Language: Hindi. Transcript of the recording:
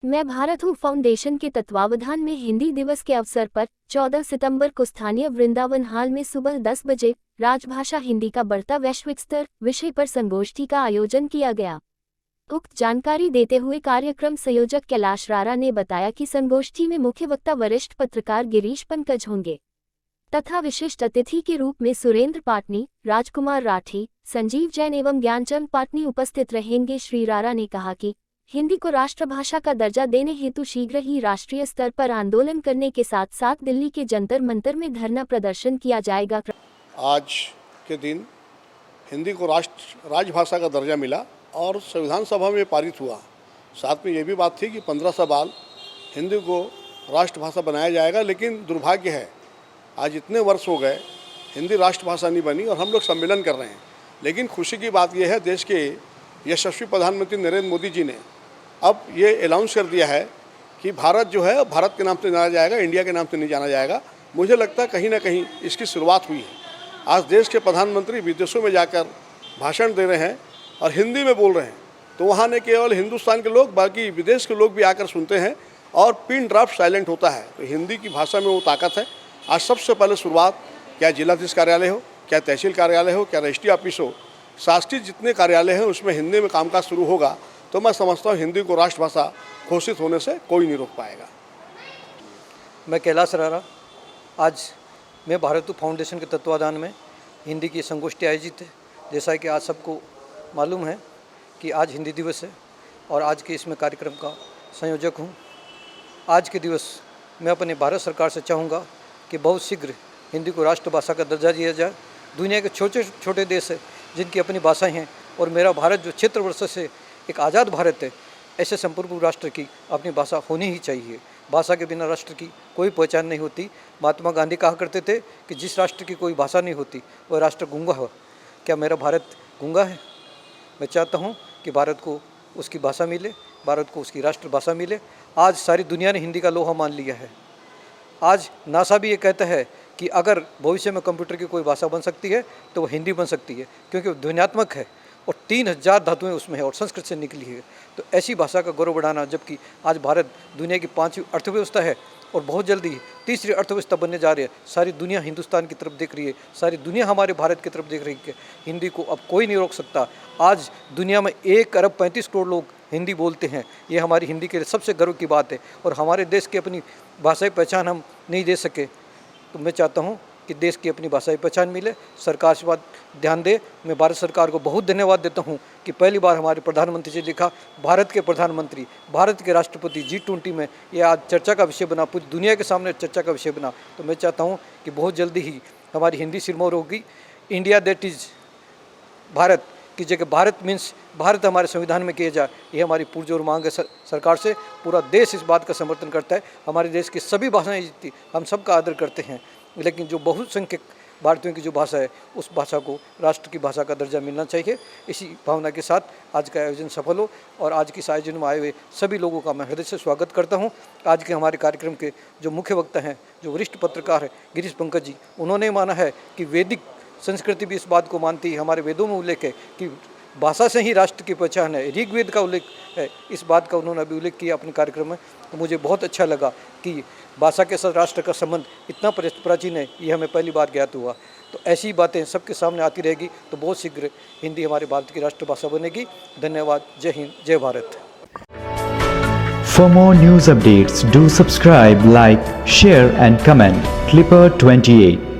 मैं भारत हूँ फाउंडेशन के तत्वावधान में हिंदी दिवस के अवसर पर 14 सितंबर को स्थानीय वृंदावन हाल में सुबह 10 बजे राजभाषा हिंदी का बढ़ता वैश्विक स्तर विषय पर संगोष्ठी का आयोजन किया गया। उक्त जानकारी देते हुए कार्यक्रम संयोजक कैलाश रारा ने बताया कि संगोष्ठी में मुख्य वक्ता वरिष्ठ पत्रकार गिरीश पंकज होंगे तथा विशिष्ट अतिथि के रूप में सुरेंद्र पाटनी, राजकुमार राठी, संजीव जैन एवं ज्ञानचंद पाटनी उपस्थित रहेंगे। श्री रारा ने कहा कि हिंदी को राष्ट्रभाषा का दर्जा देने हेतु शीघ्र ही राष्ट्रीय स्तर पर आंदोलन करने के साथ साथ दिल्ली के जंतर मंतर में धरना प्रदर्शन किया जाएगा। आज के दिन हिंदी को राजभाषा का दर्जा मिला और संविधान सभा में पारित हुआ। साथ में ये भी बात थी कि 15 साल हिंदी को राष्ट्रभाषा बनाया जाएगा, लेकिन दुर्भाग्य है आज इतने वर्ष हो गए हिंदी राष्ट्रभाषा नहीं बनी और हम लोग सम्मेलन कर रहे हैं। लेकिन खुशी की बात यह है, देश के यशस्वी प्रधानमंत्री नरेंद्र मोदी जी ने अब ये अनाउंस कर दिया है कि भारत जो है भारत के नाम से जाना जाएगा, इंडिया के नाम से नहीं जाना जाएगा। मुझे लगता है कहीं ना कहीं इसकी शुरुआत हुई है। आज देश के प्रधानमंत्री विदेशों में जाकर भाषण दे रहे हैं और हिंदी में बोल रहे हैं, तो वहाँ न केवल हिंदुस्तान के लोग बल्कि विदेश के लोग भी आकर सुनते हैं और पिन ड्रॉप साइलेंट होता है। तो हिंदी की भाषा में वो ताकत है। आज सबसे पहले शुरुआत, क्या जिलाधीश कार्यालय हो, क्या तहसील कार्यालय हो, क्या रजिस्ट्री ऑफिस हो, शासकीय जितने कार्यालय हैं उसमें हिंदी में कामकाज शुरू होगा तो मैं समझता हूँ हिंदी को राष्ट्रभाषा घोषित होने से कोई नहीं रोक पाएगा। मैं कैलाश रारा, आज मैं भारत फाउंडेशन के तत्वाधान में हिंदी की संगोष्ठी आयोजित है। जैसा कि आज सबको मालूम है कि आज हिंदी दिवस है और आज के इसमें कार्यक्रम का संयोजक हूँ। आज के दिवस मैं अपने भारत सरकार से चाहूँगा कि बहुत शीघ्र हिंदी को राष्ट्रभाषा का दर्जा दिया जाए। दुनिया के छोटे छोटे देश है जिनकी अपनी भाषाएं हैं और मेरा भारत जो क्षेत्र वर्ष से एक आज़ाद भारत है, ऐसे संपूर्ण राष्ट्र की अपनी भाषा होनी ही चाहिए। भाषा के बिना राष्ट्र की कोई पहचान नहीं होती। महात्मा गांधी कहा करते थे कि जिस राष्ट्र की कोई भाषा नहीं होती वह राष्ट्र गूंगा हो। क्या मेरा भारत गूंगा है? मैं चाहता हूँ कि भारत को उसकी भाषा मिले, भारत को उसकी राष्ट्रभाषा मिले। आज सारी दुनिया ने हिंदी का लोहा मान लिया है। आज नासा भी ये कहता है कि अगर भविष्य में कंप्यूटर की कोई भाषा बन सकती है तो वो हिंदी बन सकती है, क्योंकि वो ध्वन्यात्मक है और 3000 धातुएं उसमें है और संस्कृत से निकली है। तो ऐसी भाषा का गौरव बढ़ाना, जबकि आज भारत दुनिया की 5वीं अर्थव्यवस्था है और बहुत जल्दी तीसरी अर्थव्यवस्था बनने जा रही है। सारी दुनिया हिंदुस्तान की तरफ देख रही है, सारी दुनिया हमारे भारत की तरफ देख रही है। हिंदी को अब कोई नहीं रोक सकता। आज दुनिया में 1 अरब 35 करोड़ लोग हिंदी बोलते हैं। ये हमारी हिंदी के लिए सबसे गर्व की बात है। और हमारे देश की अपनी भाषाई पहचान हम नहीं दे सके, तो मैं चाहता हूँ कि देश की अपनी भाषाई पहचान मिले। सरकार इस बात ध्यान दे। मैं भारत सरकार को बहुत धन्यवाद देता हूँ कि पहली बार हमारे प्रधानमंत्री जी लिखा, भारत के प्रधानमंत्री, भारत के राष्ट्रपति G20 में ये आज चर्चा का विषय बना, पूरी दुनिया के सामने चर्चा का विषय बना। तो मैं चाहता हूँ कि बहुत जल्दी ही हमारी हिंदी सिरमौर होगी। इंडिया दैट इज़ भारत की जगह भारत मीन्स भारत हमारे संविधान में किया जाए, ये हमारी पुरजोर मांग है सरकार से। पूरा देश इस बात का समर्थन करता है। हमारे देश की सभी भाषाएं जीतती, हम सबका आदर करते हैं, लेकिन जो बहुसंख्यक भारतीयों की जो भाषा है उस भाषा को राष्ट्र की भाषा का दर्जा मिलना चाहिए। इसी भावना के साथ आज का आयोजन सफल हो और आज के इस आयोजन में आए हुए सभी लोगों का मैं हृदय से स्वागत करता हूं। आज के हमारे कार्यक्रम के जो मुख्य वक्ता हैं, जो वरिष्ठ पत्रकार हैं गिरीश पंकज जी, उन्होंने माना है कि वैदिक संस्कृति भी इस बात को मानती है। हमारे वेदों में उल्लेख है कि भाषा से ही राष्ट्र की पहचान है, ऋग्वेद का उल्लेख है। इस बात का उन्होंने अभी उल्लेख किया अपने कार्यक्रम में। तो मुझे बहुत अच्छा लगा कि भाषा के साथ राष्ट्र का संबंध इतना प्राचीन है, ये हमें पहली बार ज्ञात हुआ। तो ऐसी बातें सबके सामने आती रहेगी तो बहुत शीघ्र हिंदी हमारे भारत की राष्ट्रभाषा बनेगी। धन्यवाद। जय हिंद, जय Bharat. For more news updates, do subscribe, like, share and comment. Clipper 28